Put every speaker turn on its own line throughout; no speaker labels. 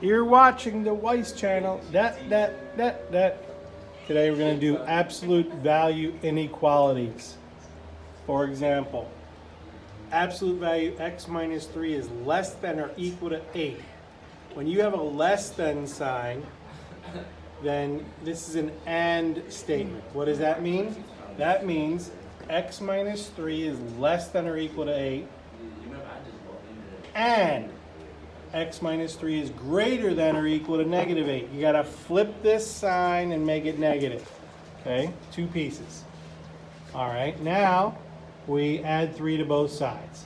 You're watching the Weiss channel. Today we're going to do absolute value inequalities. For example, absolute value x minus 3 is less than or equal to 8. When you have a less than sign, then this is an and statement. What does that mean? That means x minus 3 is less than or equal to 8, and x minus 3 is greater than or equal to negative 8. You got to flip this sign and make it negative. Okay, two pieces. All right, now we add 3 to both sides.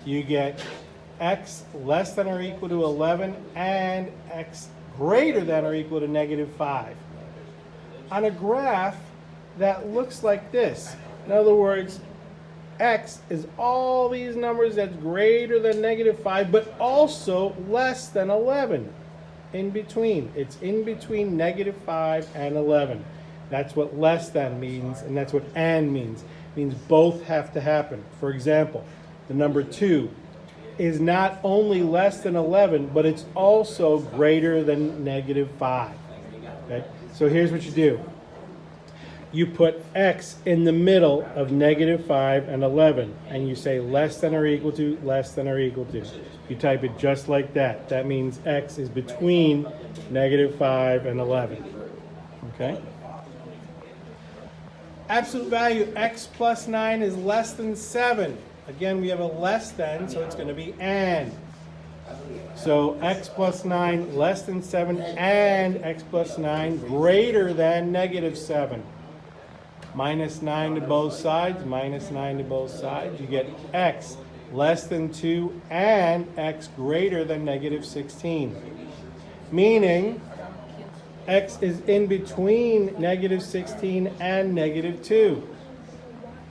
You get x less than or equal to 11 and x greater than or equal to negative 5. On a graph that looks like this, in other words, x is all these numbers that's greater than negative 5, but also less than 11. In between. It's in between negative 5 and 11. That's what less than means, and that's what and means. It means both have to happen. For example, the number 2 is not only less than 11, but it's also greater than negative 5. Okay? So here's what you do. You put x in the middle of negative 5 and 11, and you say less than or equal to, less than or equal to. You type it just like that. That means x is between negative 5 and 11. Okay? Absolute value x plus 9 is less than 7. Again, we have a less than, so it's going to be and. So x plus 9 less than 7 and x plus 9 greater than negative 7. Minus 9 to both sides, minus 9 to both sides. You get x less than 2 and x greater than negative 16. Meaning, x is in between negative 16 and negative 2.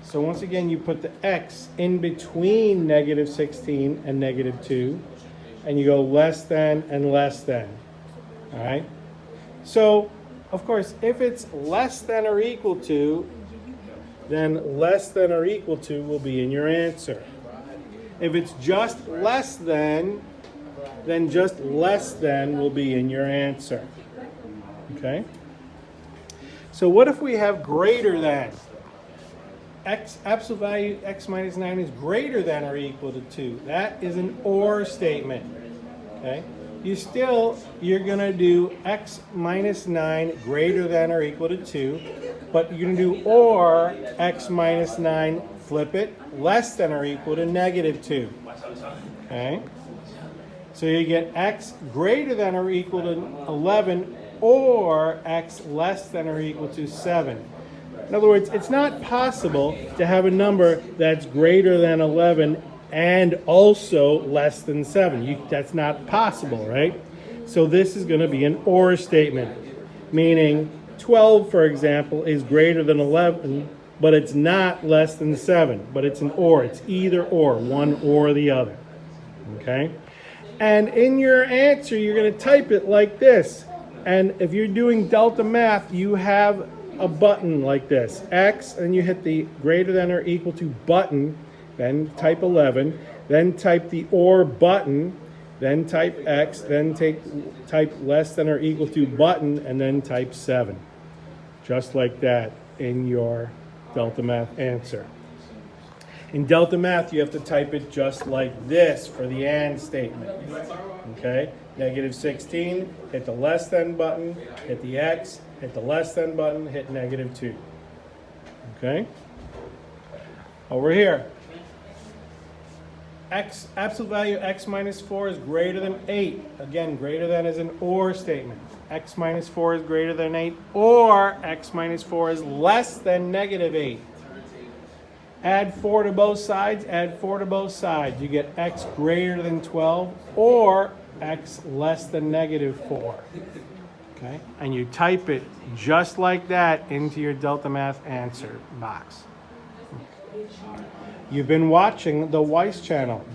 So once again, you put the x in between negative 16 and negative 2, and you go less than and less than. All right? So, of course, if it's less than or equal to, then less than or equal to will be in your answer. If it's just less than, then just less than will be in your answer. Okay? So what if we have greater than? X, absolute value x minus 9 is greater than or equal to 2. That is an or statement. Okay? You're going to do x minus 9 greater than or equal to 2, but you're going to do or x minus 9, flip it, less than or equal to negative 2. Okay? So you get x greater than or equal to 11 or x less than or equal to 7. In other words, it's not possible to have a number that's greater than 11 and also less than 7. That's not possible, right? So this is going to be an or statement, meaning 12, for example, is greater than 11, but it's not less than 7. But it's an or. It's either or, one or the other. Okay? And in your answer, you're going to type it like this. And if you're doing delta math, you have a button like this, x, and you hit the greater than or equal to button, then type 11, then type the or button, then type x, then type less than or equal to button, and then type 7. Just like that in your delta math answer. In delta math, you have to type it just like this for the and statement. Okay? Negative 16, hit the less than button, hit the x, hit the less than button, hit negative 2. Okay? Over here. X, absolute value x minus 4 is greater than 8. Again, greater than is an or statement. X minus 4 is greater than 8, or x minus 4 is less than negative 8. Add 4 to both sides, add 4 to both sides. You get x greater than 12, or x less than negative 4. Okay? And you type it just like that into your delta math answer box. You've been watching the Weiss channel.